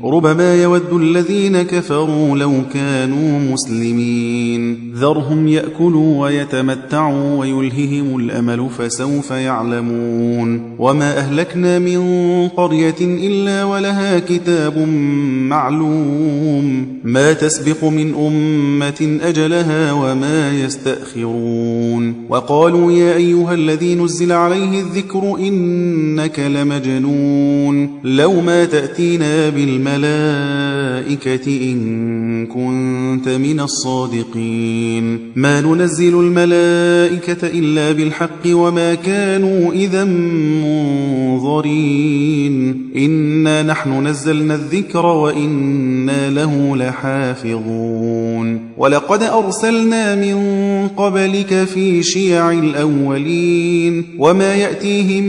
ربما يود الذين كفروا لو كانوا مسلمين ذرهم يأكلوا ويتمتعوا ويلههم الأمل فسوف يعلمون وما أهلكنا من قرية إلا ولها كتاب معلوم ما تسبق من أمة أجلها وما يستأخرون وقالوا يا أيها الذي نزل عليه الذكر إنك لمجنون لو ما تأتينا بالملائكة إن كنت من الصادقين ما ننزل الملائكة إلا بالحق وما كانوا إذا منظرين إنا نحن نزلنا الذكر وإنا له لحافظون ولقد أرسلنا من قبلك في شيع الأولين وما يأتيهم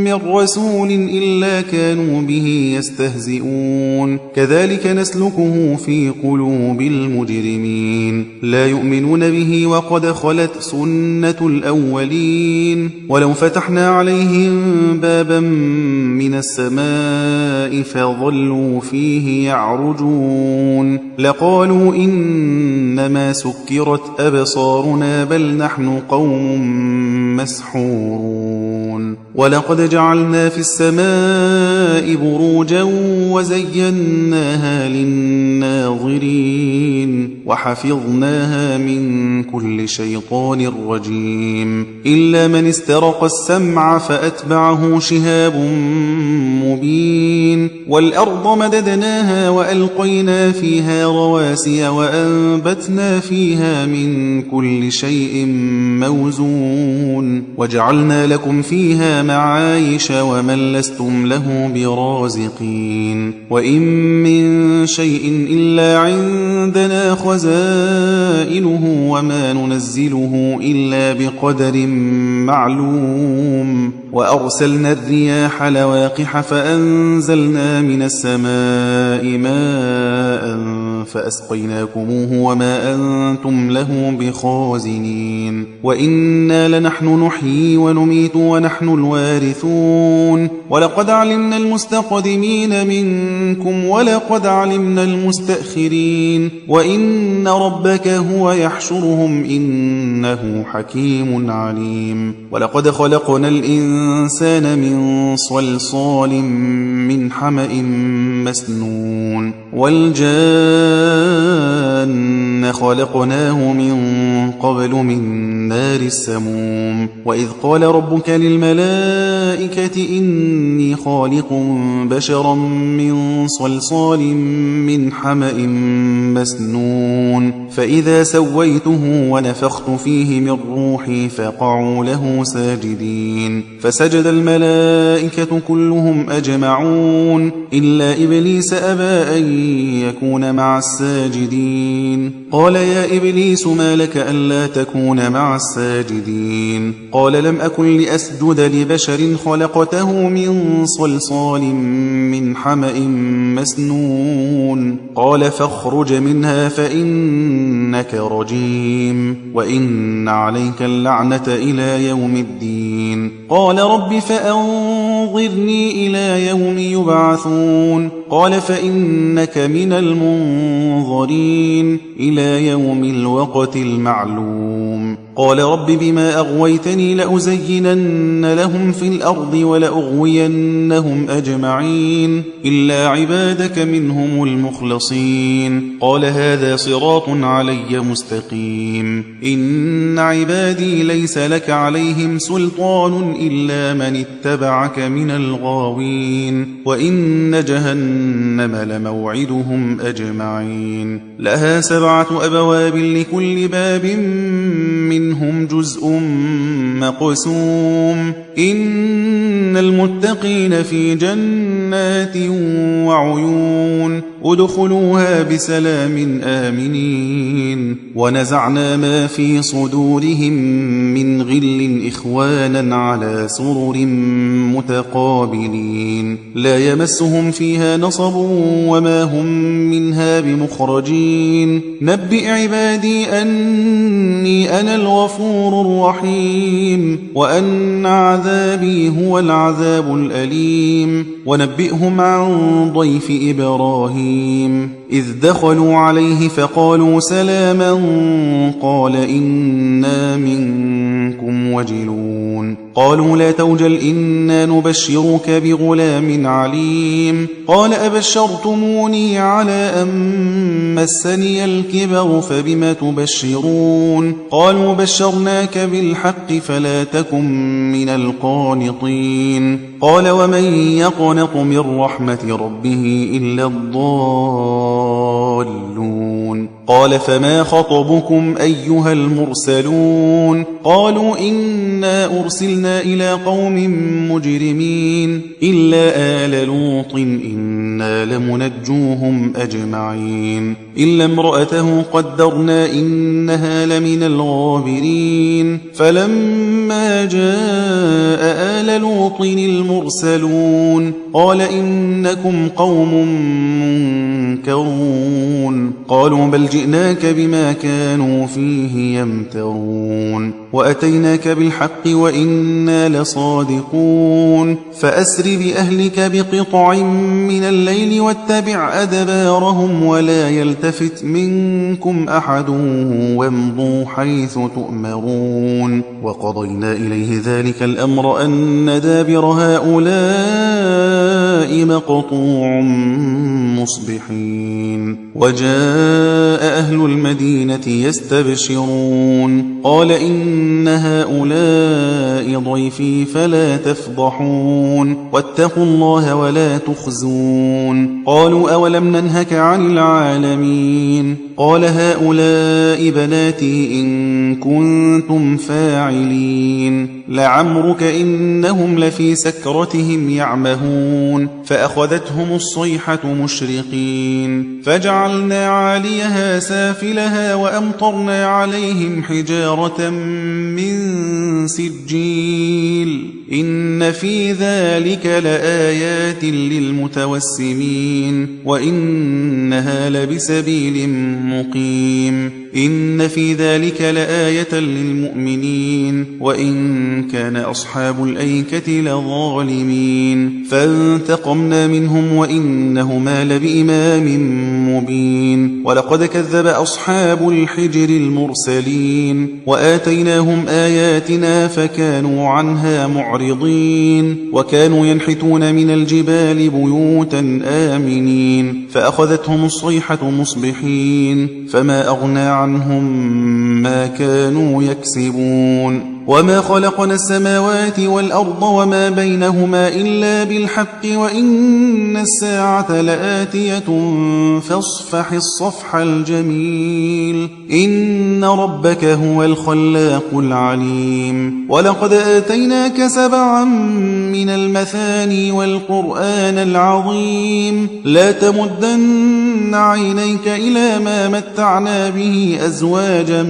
من رسول إلا كانوا به يستهزئون كذلك نسلكه في قلوب المجرمين لا يؤمنون به وقد خلت سنة الأولين ولو فتحنا عليهم بابا من السماء فظلوا فيه يعرجون لقالوا إنما سكرت أبصارنا بل نحن قوم مسحورون ولقد جعلنا في السماء بروجا وزيناها للناظرين وحفظناها من كل شيطان رجيم إلا من استرق السمع فأتبعه شهاب مبين والأرض مددناها وألقينا فيها رواسي وأنبتنا فيها من كل شيء موزون وجعلنا لكم فيها معايش ومن لستم له برازقين وإن من شيء إلا عندنا خزائنه وما ننزله إلا بقدر معلوم وأرسلنا الرياح لواقح فأنزلنا من السماء ماء فأسقيناكموه وما أنتم له بخازنين وإنا لنحن نحيي ونميت ونحن الوارثون ولقد علمنا المستقدمين منكم ولقد علمنا المستأخرين وإن ربك هو يحشرهم إنه حكيم عليم ولقد خلقنا الإنسان من صلصال من حمأ مسنون والجان خلقناه من قبل من نار السموم وإذ قال ربك للملائكة إني خالق بشرا من صلصال من حمأ مسنون فإذا سويته ونفخت فيه من روحي فقعوا له ساجدين فسجد الملائكة كلهم أجمعون إلا إبليس أبى أن يكون مع الساجدين قال يا إبليس ما لك ألا تكون مع الساجدين قال لم أكن لأسجد لبشر خلقته من صلصال من حمأ مسنون قال فاخرج منها فإنك رجيم وإن عليك اللعنة إلى يوم الدين قال رب فأنظرني إلى يوم يبعثون قال فإنك من المنظرين إلى يوم الوقت المعلوم قال رب بما أغويتني لأزينن لهم في الأرض ولأغوينهم أجمعين إلا عبادك منهم المخلصين قال هذا صراط علي مستقيم إن عبادي ليس لك عليهم سلطان إلا من اتبعك من الغاوين وإن جهنم لموعدهم أجمعين لها 7 أبواب لكل باب منهم جزء مقسوم إن المتقين في جنات وعيون ادخلوها بسلام آمنين ونزعنا ما في صدورهم من غل إخوانا على سرر متقابلين لا يمسهم فيها نصب وما هم منها بمخرجين نبئ عبادي أني أنا الغفور الرحيم وأن عذابي هو العذاب الأليم ونبئهم عن ضيف إبراهيم إذ دخلوا عليه فقالوا سلاما قال إنا منكم وجلون قالوا لا توجل إنا نبشرك بغلام عليم قال أبشرتموني على أن مسني الكبر فبم تبشرون قالوا بشرناك بالحق فلا تكن من القانطين قال ومن يقنط من رحمة ربه إلا الضالون قال فما خطبكم أيها المرسلون قالوا إنا أرسلنا إلى قوم مجرمين إلا آل لوط إنا لمنجوهم أجمعين إلا امرأته قدرنا إنها لمن الغابرين فلما جاء آل لوط المرسلون قال إنكم قوم منكرون قالوا بل جئناك بما كانوا فيه يمترون وأتيناك بالحق وإنا لصادقون فأسر بأهلك بقطع من الليل واتبع أدبارهم ولا يلتفت منكم أحد وامضوا حيث تؤمرون وقضينا إليه ذلك الأمر أن دابر هؤلاء مقطوع مصبحين وجاء أهل المدينة يستبشرون قال إن هؤلاء ضيفي فلا تفضحون واتقوا الله ولا تخزون قالوا أولم ننهك عن العالمين قال هؤلاء بناتي إن كنتم فاعلين لعمرك إنهم لفي سكرتهم يعمهون فأخذتهم الصيحة مشرقين فجعلنا عاليها سافلها وأمطرنا عليهم حجارة من سجيل إن في ذلك لآيات للمتوسمين وإنها لبسبيل مقيم إن في ذلك لآية للمؤمنين وإن كان أصحاب الأيكة لظالمين فانتقمنا منهم وإنهما لبإمام مبين ولقد كذب أصحاب الحجر المرسلين وآتيناهم آياتنا فكانوا عنها معرضين وكانوا ينحتون من الجبال بيوتا آمنين فأخذتهم الصيحة مصبحين فما أغنى عنهم ما كانوا يكسبون وما خلقنا السماوات والأرض وما بينهما إلا بالحق وإن الساعة لآتية فاصفح الصفح الجميل إن ربك هو الخلاق العليم ولقد آتيناك 7 من المثاني والقرآن العظيم لا تمدن عينيك إلى ما متعنا به أزواجا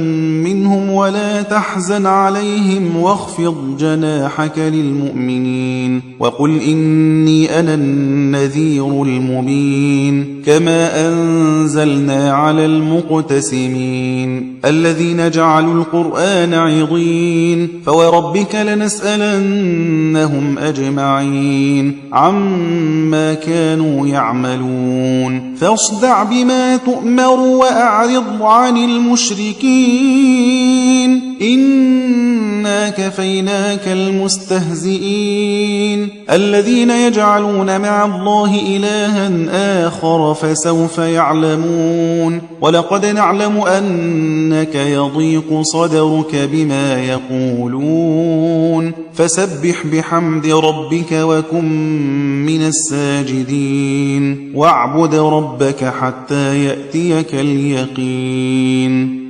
منهم ولا تحزن عليهم واخفض جناحك للمؤمنين وقل إني أنا النذير المبين كما أنزلنا على المقتسمين الذين جعلوا القرآن عضين فوربك لنسألنهم أجمعين عما كانوا يعملون فاصدع بما تؤمر وأعرض عن المشركين إنا كفيناك المستهزئين الذين يجعلون مع الله إلها آخر فسوف يعلمون ولقد نعلم أنك يضيق صدرك بما يقولون فسبح بحمد ربك وكن من الساجدين واعبد ربك حتى يأتيك اليقين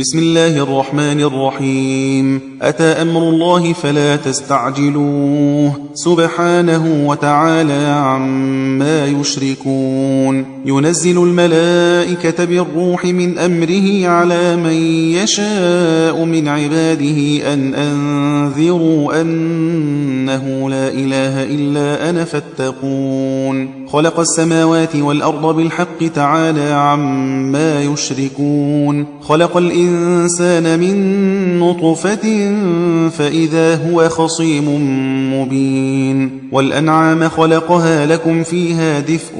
بسم الله الرحمن الرحيم أتى أمر الله فلا تستعجلوه سبحانه وتعالى عما يشركون ينزل الملائكة بالروح من أمره على من يشاء من عباده أن أنذروا أنه لا إله إلا أنا فاتقون خلق السماوات والأرض بالحق تعالى عما يشركون خلق الإنسان من نطفة فإذا هو خصيم مبين والأنعام خلقها لكم فيها دفء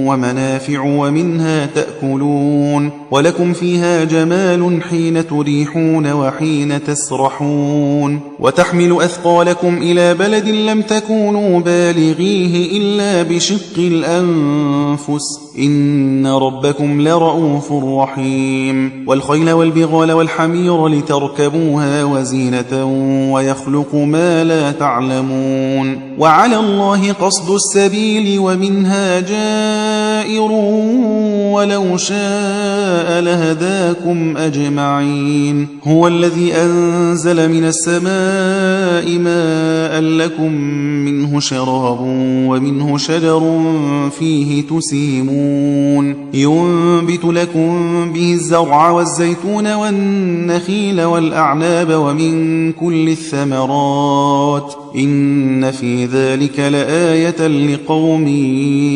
ومنافع ومنها تأكلون ولكم فيها جمال حين تريحون وحين تسرحون وتحمل أثقالكم إلى بلد لم تكونوا بالغيه إلا بشق الأنفس إن ربكم لرؤوف رحيم والخيل والبغال والحمير لتركبوها وزينة ويخلق ما لا تعلمون وعلى الله قصد السبيل ومنها جائر ولو شاء لهداكم أجمعين هو الذي أنزل من السماء ماء لكم منه شراب ومنه شجر فيه تسيمون ينبت لكم به الزرع والزيتون والنخيل والأعناب ومن كل الثمرات إن في ذلك لآية لقوم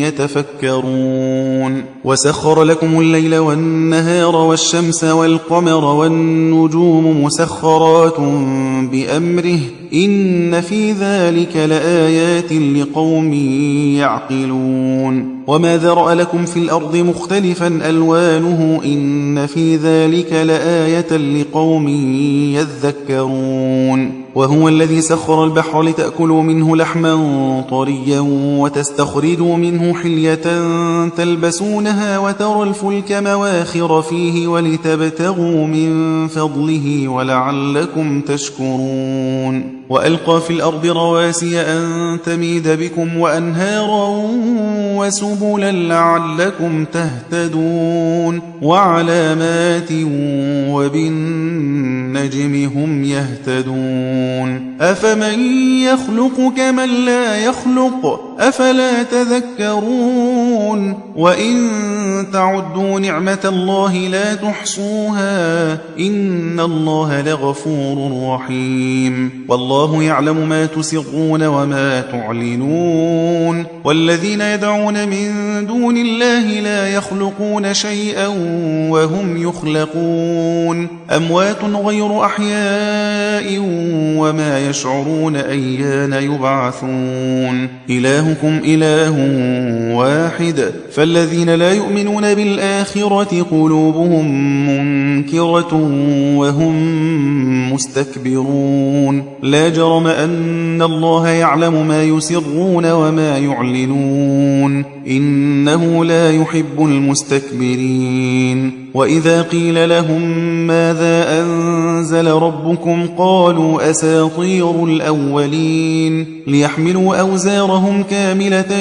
يتفكرون وسخر لكم الليل والنهار والشمس والقمر والنجوم مسخرات بأمره إن في ذلك لآيات لقوم يعقلون وما ذرأ لكم في الأرض مختلفا ألوانه إن في ذلك لآية لقوم يذكرون وهو الذي سخر البحر لتأكلوا منه لحما طريا وتستخرجوا منه حلية تلبسونها وترى الفلك مواخر فيه ولتبتغوا من فضله ولعلكم تشكرون وألقى في الأرض رواسي أن تميد بكم وأنهارا وسبلا لعلكم تهتدون وعلامات وبالنجم هم يهتدون أفمن يخلق كمن لا يخلق أفلا تذكرون وإن تعدوا نعمة الله لا تحصوها إن الله لغفور رحيم والله يعلم ما تسرون وما تعلنون والذين يدعون من دون الله لا يخلقون شيئا وهم يخلقون أموات غير أحياء وما يشعرون أيان يبعثون إلهكم إله واحد فالذين لا يؤمنون بالآخرة قلوبهم منكرة وهم مستكبرون لا جرم أن الله يعلم ما يسرون وما يعلنون إنه لا يحب المستكبرين وإذا قيل لهم ماذا أنزل ربكم قالوا أساطير الأولين ليحملوا أوزارهم كاملة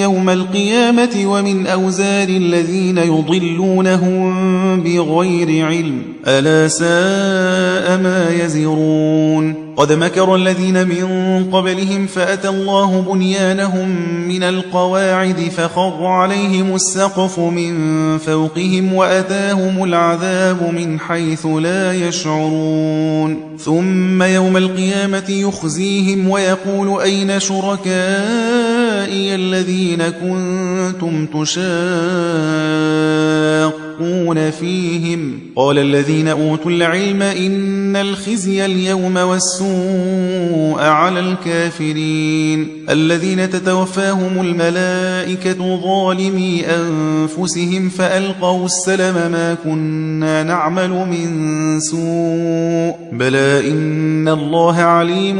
يوم القيامة ومن أوزار الذين يضلونهم بغير علم ألا ساء ما يزرون قد مكر الذين من قبلهم فأتى الله بنيانهم من القواعد فخر عليهم السقف من فوقهم وأتاهم العذاب من حيث لا يشعرون ثم يوم القيامة يخزيهم ويقول أين شركائي الذين كنتم تشاقون فيهم قال الذين أوتوا العلم إن الخزي اليوم والسوء على الكافرين الذين تتوفاهم الملائكة ظالمي أنفسهم فألقوا السلم ما كنا نعمل من سوء بلى إن الله عليم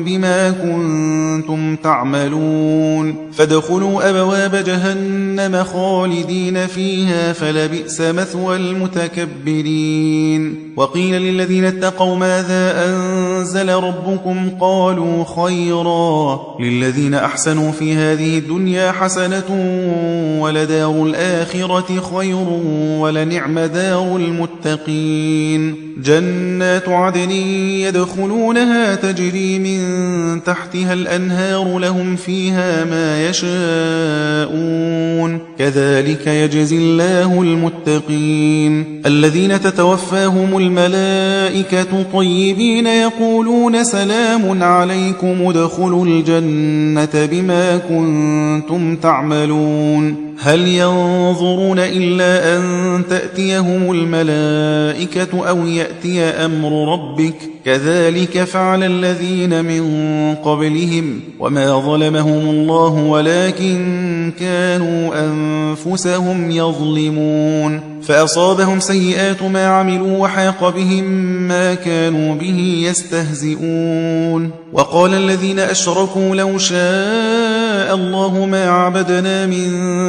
بما كنتم تعملون فادخلوا أبواب جهنم خالدين فيها فلبئس فلبئس مثوى المتكبرين. وقيل للذين اتقوا ماذا أنزل ربكم قالوا خيرا للذين أحسنوا في هذه الدنيا حسنة ولدار الآخرة خير ولنعم دار المتقين. جنات عدن يدخلونها تجري من تحتها الأنهار لهم فيها ما يشاءون كذلك يجزي الله المتقين. الذين تتوفاهم الملائكة طيبين يقولون سلام عليكم ادخلوا الجنة بما كنتم تعملون. هل ينظرون إلا أن تأتيهم الملائكة أو يأتي أمر ربك كذلك فعل الذين من قبلهم وما ظلمهم الله ولكن كانوا أنفسهم يظلمون. فأصابهم سيئات ما عملوا وحاق بهم ما كانوا به يستهزئون. وقال الذين أشركوا لو شاء الله ما عبدنا من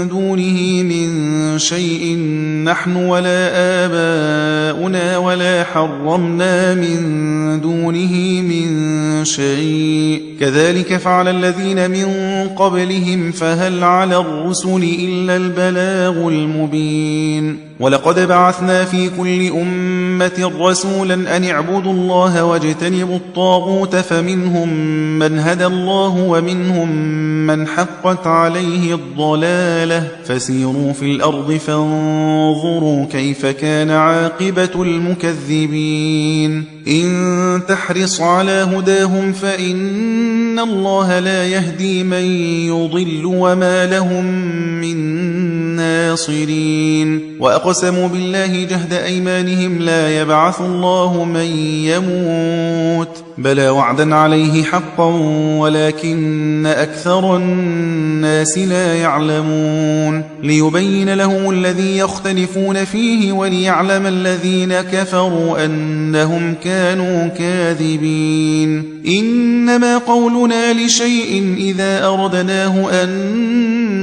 دونه من شيء نحن ولا آباؤنا ولا حرمنا من دونه من شيء كذلك فعل الذين من قبلهم فهل على الرسل إلا البلاغ المبين. ولقد بعثنا في كل أمة رسولا أن اعبدوا الله واجتنبوا الطاغوت فمنهم من هدى الله ومنهم من حقت عليه الضلالة فسيروا في الأرض فانظروا كيف كان عاقبة المكذبين. إن تحرص على هداهم فإن الله لا يهدي من يضل وما لهم من ناصرين. وأقسموا بالله جهد أيمانهم لا يبعث الله من يموت بلى وعدا عليه حقا ولكن أكثر الناس لا يعلمون. ليبين لهم الذي يختلفون فيه وليعلم الذين كفروا أنهم كانوا كاذبين. إنما قولنا لشيء إذا أردناه أن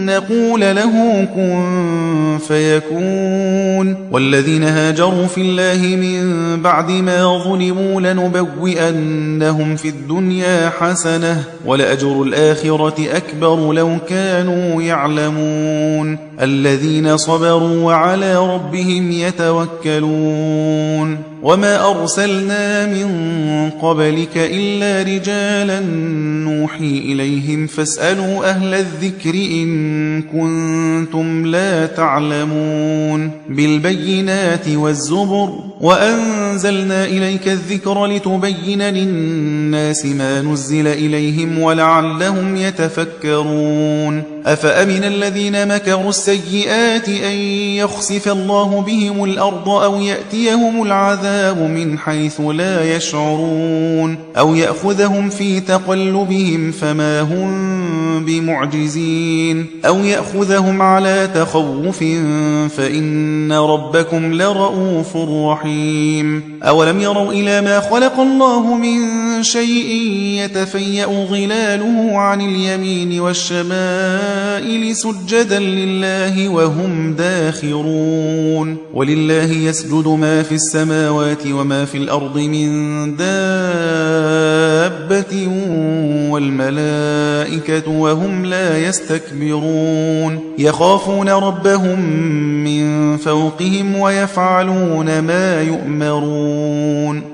نقول له كن فيكون. والذين هاجروا في الله من بعد ما ظلموا لنبوئنهم في الدنيا حسنة ولأجر الآخرة أكبر لو كانوا يعلمون. الذين صبروا وعلى ربهم يتوكلون. وما أرسلنا من قبلك إلا رجالا نوحي إليهم فاسألوا أهل الذكر إن كنتم لا تعلمون. بالبينات والزبر وأنزلنا إليك الذكر لتبين للناس ما نزل إليهم ولعلهم يتفكرون. أفأمن الذين مكروا السيئات أن يخسف الله بهم الأرض أو يأتيهم العذاب من حيث لا يشعرون أو يأخذهم في تقلبهم فما هم بمعجزين أو يأخذهم على تخوف فإن ربكم لرؤوف رحيم. أولم يروا إلى ما خلق الله من شيء يتفيأ ظلاله عن اليمين والشمائل سجدا لله وهم داخرون. ولله يسجد ما في السماوات وما في الأرض من دابة والملائكة وهم لا يستكبرون. يخافون ربهم من فوقهم ويفعلون ما يؤمرون.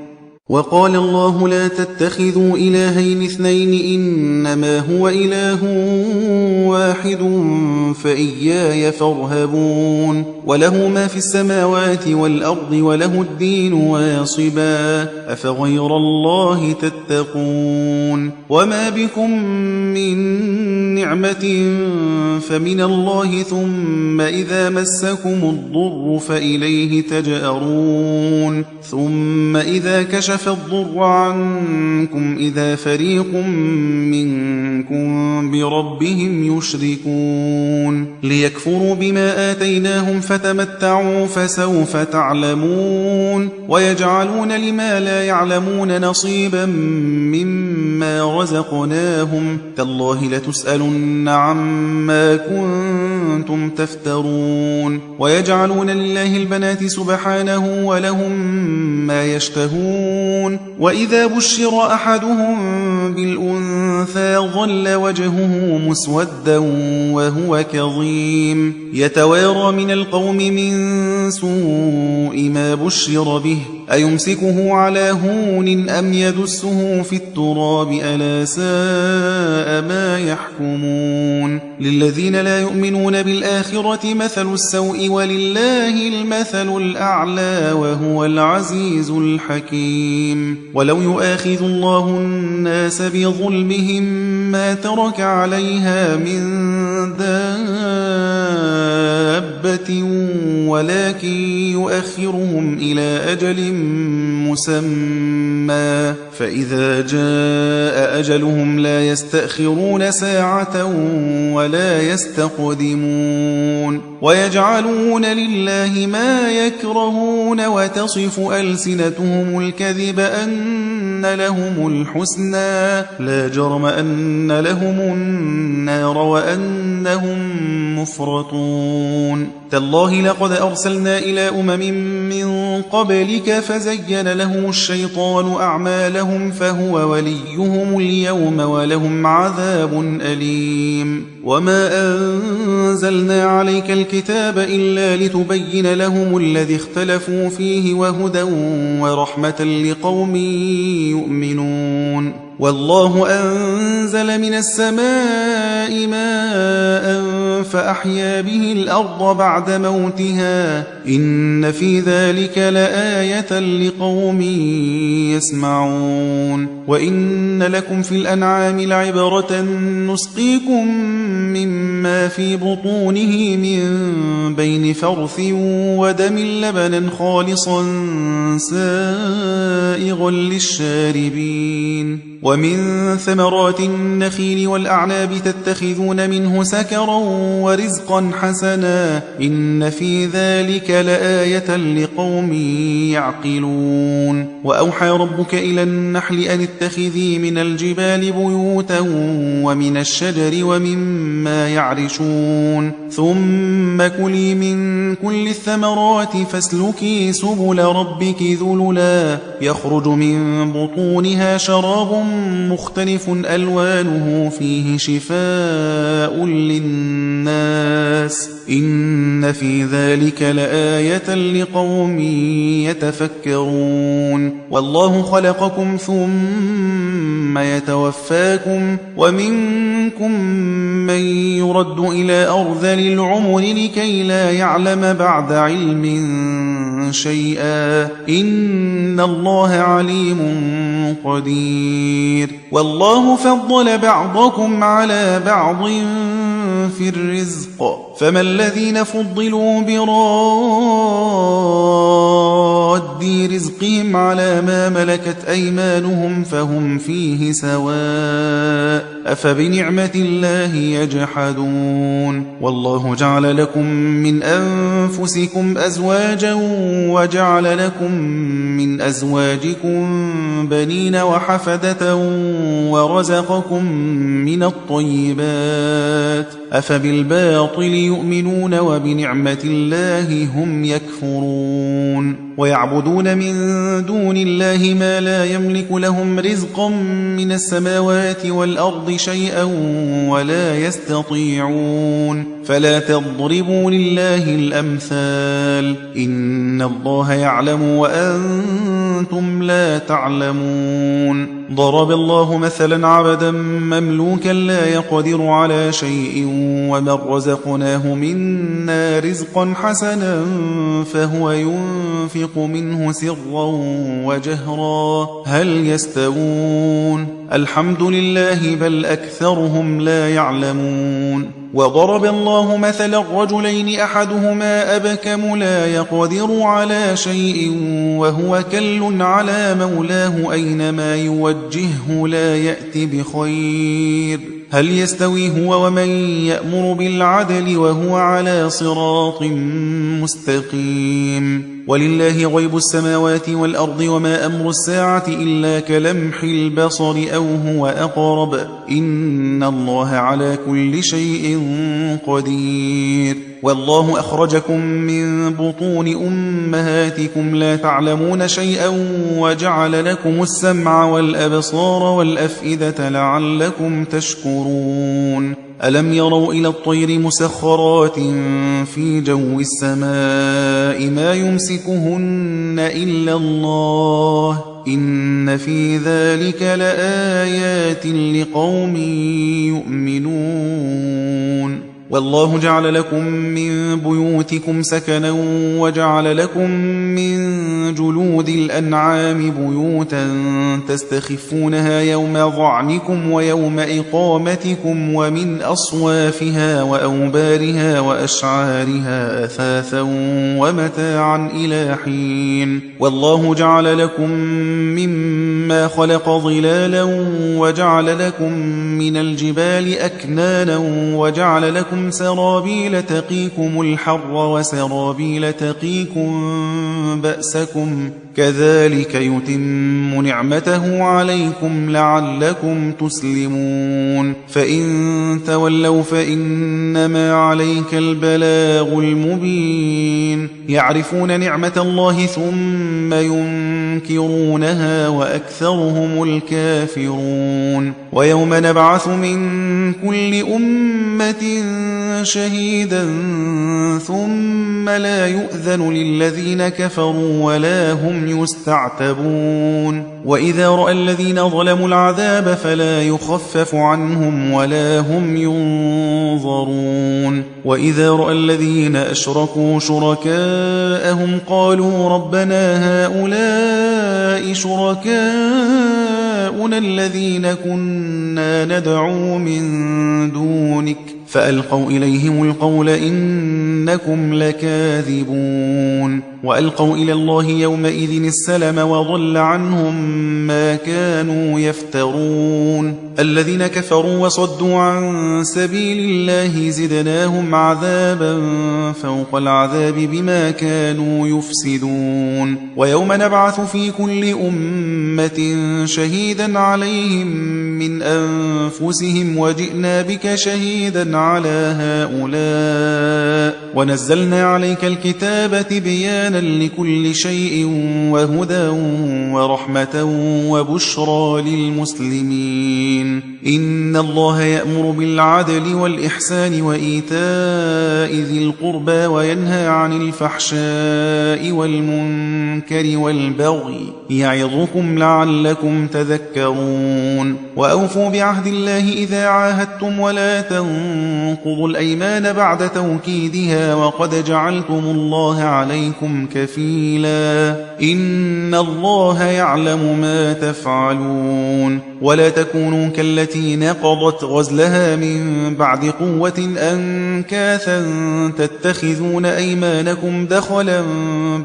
وقال الله لا تتخذوا إلهين اثنين إنما هو إله واحد فإياي فارهبون. وله ما في السماوات والأرض وله الدين واصبا أفغير الله تتقون. وما بكم من نعمة فمن الله ثم إذا مسكم الضر فإليه تجأرون ثم إذا كشف الضر عنكم إذا فريق منكم بربهم يشركون. ليكفروا بما آتيناهم فتمتعوا فسوف تعلمون. ويجعلون لما لا يعلمون نصيبا مما مما رزقناهم تالله لتسألن عما كنتم تفترون ويجعلون لله البنات سبحانه ولهم ما يشتهون وإذا بشر أحدهم بالأنثى ظل وجهه مسودا وهو كظيم يتوارى من القوم من سوء ما بشر به أيمسكه على هون أم يدسه في التراب ألا ساء ما يحكمون للذين لا يؤمنون بالآخرة مثل السوء ولله المثل الأعلى وهو العزيز الحكيم ولو يؤاخذ الله الناس بظلمهم ما ترك عليها من دابة ولكن يؤخرهم إلى أجل مسمى فإذا جاء أجلهم لا يستأخرون ساعة ولا يستقدمون ويجعلون لله ما يكرهون وتصف ألسنتهم الكذب أن لهم الحسنى لا جرم أن لهم النار وأنهم مفرطون تالله لقد أرسلنا إلى من قبلك فزين لهم الشيطان أعمالهم فهو وليهم اليوم ولهم عذاب أليم وما أنزلنا عليك الكتاب إلا لتبين لهم الذي اختلفوا فيه وهدى ورحمة لقوم يؤمنون والله أنزل من السماء ماء فأحيا به الأرض بعد موتها إن في ذلك لآية لقوم يسمعون وإن لكم في الأنعام لعبرة نسقيكم مما في بطونه من بين فرث ودم لبنا خالصا سائغا للشاربين ومن ثمرات النخيل والأعناب تتخذون منه سكرا ورزقا حسنا إن في ذلك لآية لقوم يعقلون وأوحى ربك إلى النحل أن اتخذي من الجبال بيوتا ومن الشجر ومما يعرشون ثم كلي من كل الثمرات فاسلكي سبل ربك ذللا يخرج من بطونها شراب مختلف ألوانه فيه شفاء للناس إن في ذلك لآية لقوم يتفكرون والله خلقكم ثم يتوفاكم ومنكم من يرد إلى أرذل العمر لكي لا يعلم بعد علم شيئا إن الله عليم قدير والله فضل بعضكم على بعض في الرزق فما الذين فضلوا براد رزقهم على ما ملكت أيمانهم فهم فيه سواء أفبنعمة الله يجحدون والله جعل لكم من أنفسكم أزواجا وجعل لكم من أزواجكم بنين وحفدة ورزقكم من الطيبات أفبالباطل يؤمنون وبنعمة الله هم يكفرون ويعبدون من دون الله ما لا يملك لهم رزقا من السماوات والأرض شيئا ولا يستطيعون فلا تضربوا لله الأمثال إن الله يعلم وأنتم لا تعلمون ضرب الله مثلا عبدا مملوكا لا يقدر على شيء ومن رزقناه منا رزقا حسنا فهو ينفق منه سرا وجهرا هل يستوون الحمد لله بل أكثرهم لا يعلمون وضرب الله مثلا رجلين أحدهما أبكم لا يقدر على شيء وهو كل على مولاه أينما يوجهه لا يأتي بخير هل يستوي هو ومن يأمر بالعدل وهو على صراط مستقيم ولله غيب السماوات والأرض وما أمر الساعة إلا كلمح البصر أو هو أقرب إن الله على كل شيء قدير والله أخرجكم من بطون أمهاتكم لا تعلمون شيئا وجعل لكم السمع والأبصار والأفئدة لعلكم تشكرون ألم يروا إلى الطير مسخرات في جو السماء ما يمسكهن إلا الله إن في ذلك لآيات لقوم يؤمنون والله جعل لكم من بيوتكم سكنا وجعل لكم من جلود الأنعام بيوتا تستخفونها يوم ظعنكم ويوم إقامتكم ومن أصوافها وأوبارها وأشعارها أثاثا ومتاعا إلى حين والله جعل لكم مما خلق ظلالا وجعل لكم من الجبال أكنانا وجعل لكم سرابيل تقيكم الحر وسرابيل تقيكم بأسكم كذلك يتم نعمته عليكم لعلكم تسلمون فإن تولوا فإنما عليك البلاغ المبين يعرفون نعمة الله ثم ينكرونها وأكثرهم الكافرون ويوم نبعث من كل أمة شهيدا ثم لا يؤذن للذين كفروا ولا هم يستعتبون وإذا رأى الذين ظلموا العذاب فلا يخفف عنهم ولا هم ينظرون وإذا رأى الذين أشركوا شركاءهم قالوا ربنا هؤلاء شركاؤنا الذين كنا ندعو من دونك فألقوا إليهم القول إنكم لكاذبون وألقوا إلى الله يومئذ السلم وضل عنهم ما كانوا يفترون الذين كفروا وصدوا عن سبيل الله زدناهم عذابا فوق العذاب بما كانوا يفسدون ويوم نبعث في كل أمة شهيدا عليهم من أنفسهم وجئنا بك شهيدا على هؤلاء ونزلنا عليك الكتاب تبيانا لكل شيء وهدى ورحمة وبشرى للمسلمين إن الله يأمر بالعدل والإحسان وإيتاء ذي القربى وينهى عن الفحشاء والمنكر والبغي يعظكم لعلكم تذكرون وأوفوا بعهد الله إذا عاهدتم ولا تنقضوا الأيمان بعد توكيدها وقد جعلتم الله عليكم كفيلا إن الله يعلم ما تفعلون ولا تكونوا كالتي نقضت غزلها من بعد قوة أنكاثا تتخذون أيمانكم دخلا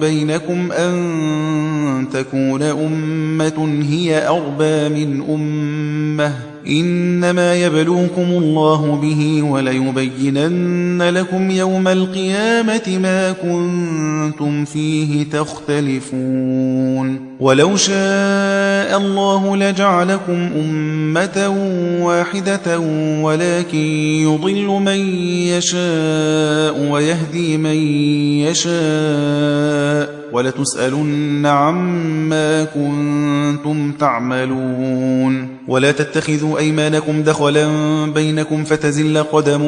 بينكم أن تكون أمة هي أربى من أمة إنما يبلوكم الله به وليبينن لكم يوم القيامة ما كنتم فيه تختلفون ولو شاء الله لجعلكم أمة واحدة ولكن يضل من يشاء ويهدي من يشاء ولتسألن عما كنتم تعملون ولا تتخذوا أيمانكم دخلا بينكم فتزل قدم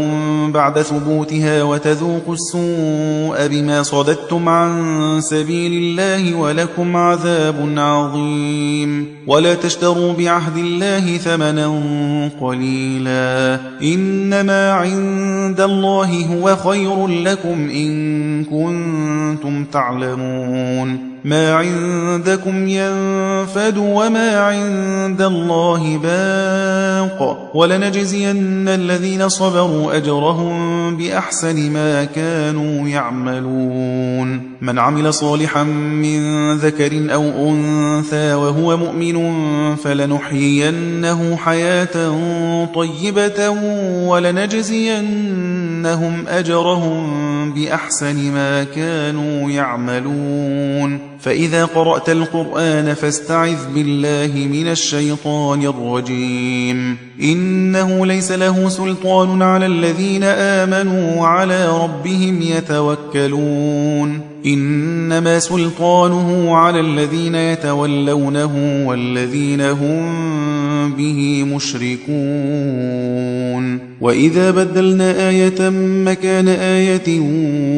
بعد ثبوتها وتذوقوا السوء بما صددتم عن سبيل الله ولكم عذاب عظيم ولا تشتروا بعهد الله ثمنا قليلا إنما عند الله هو خير لكم إن كنتم تعلمون ما عندكم ينفد وما عند الله باق ولنجزين الذين صبروا أجرهم بأحسن ما كانوا يعملون من عمل صالحا من ذكر أو أنثى وهو مؤمن فلنحيينه حياة طيبة ولنجزينهم أجرهم بأحسن ما كانوا يعملون فإذا قرأت القرآن فاستعذ بالله من الشيطان الرجيم إنه ليس له سلطان على الذين آمنوا وعلى ربهم يتوكلون إنما سلطانه على الذين يتولونه والذين هم به مشركون وإذا بدلنا آية مكان آية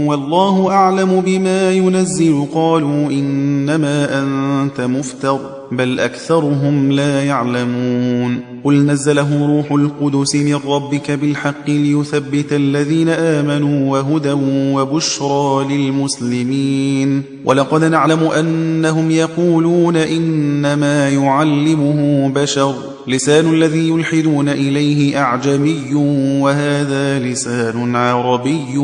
والله أعلم بما ينزل قالوا إنما أنت مفتر بل أكثرهم لا يعلمون قل نزله روح القدس من ربك بالحق ليثبت الذين آمنوا وهدى وبشرى للمسلمين ولقد نعلم أنهم يقولون إنما يعلمه بشر لسان الذي يلحدون إليه أعجمي وهذا لسان عربي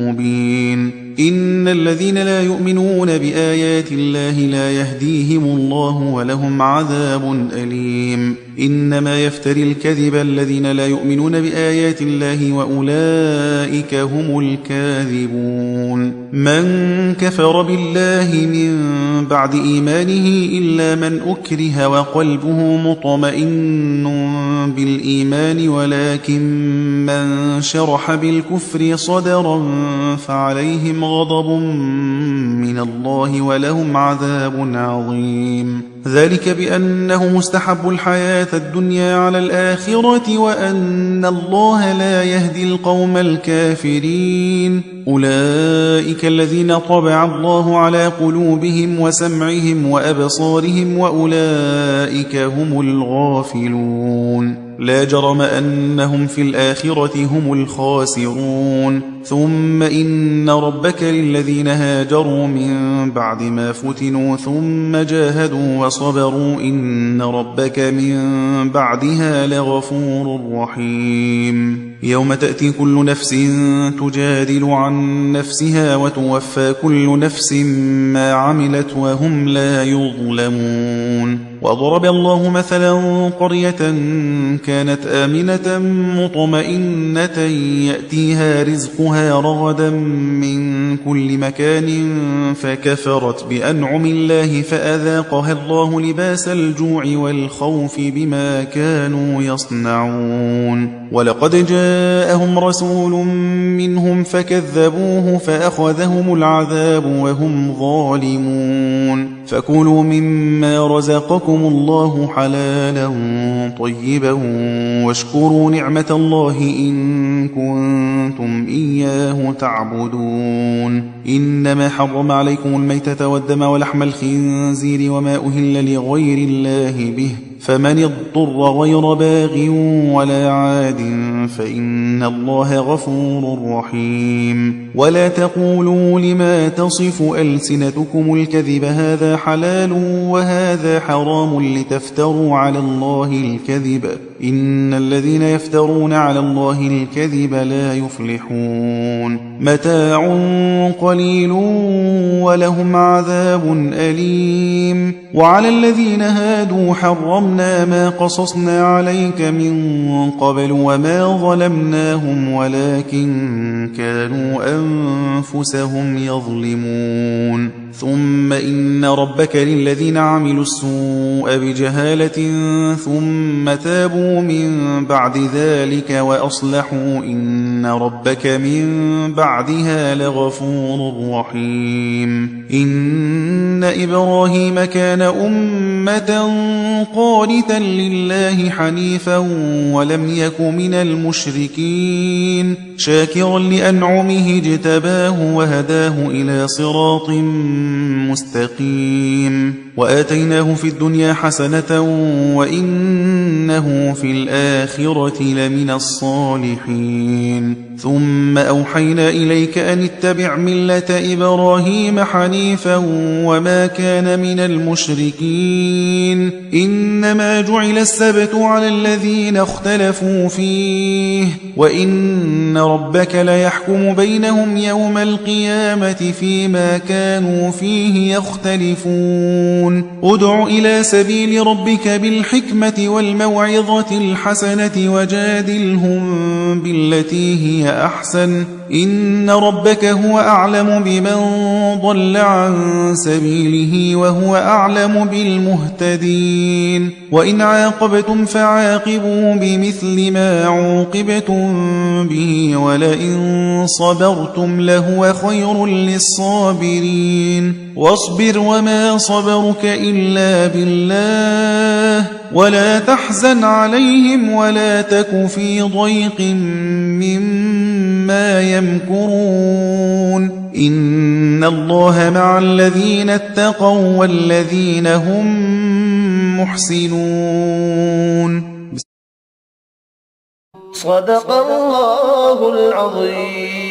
مبين إن الذين لا يؤمنون بآيات الله لا يهديهم الله ولهم عذاب أليم إنما يفتري الكذب الذين لا يؤمنون بآيات الله وأولئك هم الكاذبون من كفر بالله من بعد إيمانه إلا من أكره وقلبه مطمئن بالإيمان ولكن من شرح بالكفر صدرا فعليهم غضب من الله ولهم عذاب عظيم ذلك بأنه مستحب الحياة الدنيا على الآخرة وأن الله لا يهدي القوم الكافرين أولئك الذين طبع الله على قلوبهم وسمعهم وأبصارهم وأولئك هم الغافلون لا جرم أنهم في الآخرة هم الخاسرون ثم إن ربك للذين هاجروا من بعد ما فتنوا ثم جاهدوا وصبروا إن ربك من بعدها لغفور رحيم يوم تأتي كل نفس تجادل عن نفسها وتوفى كل نفس ما عملت وهم لا يظلمون وضرب الله مثلا قرية كانت آمنة مطمئنة يأتيها رزقها رغدا من كل مكان فكفرت بأنعم الله فأذاقها الله لباس الجوع والخوف بما كانوا يصنعون ولقد جاءهم رسول منهم فكذبوه فأخذهم العذاب وهم ظالمون فكلوا مما رزقكم الله حلالا طيبا واشكروا نعمة الله إن كنتم إياه تعبدون إنما حرم عليكم الميتة والدم ولحم الخنزير وما أهل لغير الله به فمن اضطر غير باغ ولا عاد فإن الله غفور رحيم ولا تقولوا لما تصف ألسنتكم الكذب هذا حلال وهذا حرام لتفتروا على الله الكذب إن الذين يفترون على الله الكذب لا يفلحون متاع قليل ولهم عذاب أليم وعلى الذين هادوا حرمنا ما قصصنا عليك من قبل وما ظلمناهم ولكن كانوا أنفسهم يظلمون ثم إن ربك للذين عملوا السوء بجهالة ثم تابوا من بعد ذلك وأصلحوا إن ربك من بعدها لغفور رحيم إن إبراهيم كان أمة أمة قانتا لله حنيفا ولم يك من المشركين شاكرا لأنعمه اجتباه وهداه إلى صراط مستقيم وآتيناه في الدنيا حسنة وإنه في الآخرة لمن الصالحين ثم أوحينا إليك أن اتبع ملة إبراهيم حنيفا وما كان من المشركين إنما جعل السبت على الذين اختلفوا فيه وإن ربك ليحكم بينهم يوم القيامة فيما كانوا فيه يختلفون ادع إلى سبيل ربك بالحكمة والموعظة الحسنة وجادلهم بالتي هي أحسن إن ربك هو أعلم بمن ضل عن سبيله وهو أعلم بالمهتدين وإن عاقبتم فعاقبوا بمثل ما عوقبتم به ولئن صبرتم لهو خير للصابرين واصبر وما صبرك إلا بالله ولا تحزن عليهم ولا تك في ضيق مما يمكرون إن الله مع الذين اتقوا والذين هم محسنون صدق الله العظيم.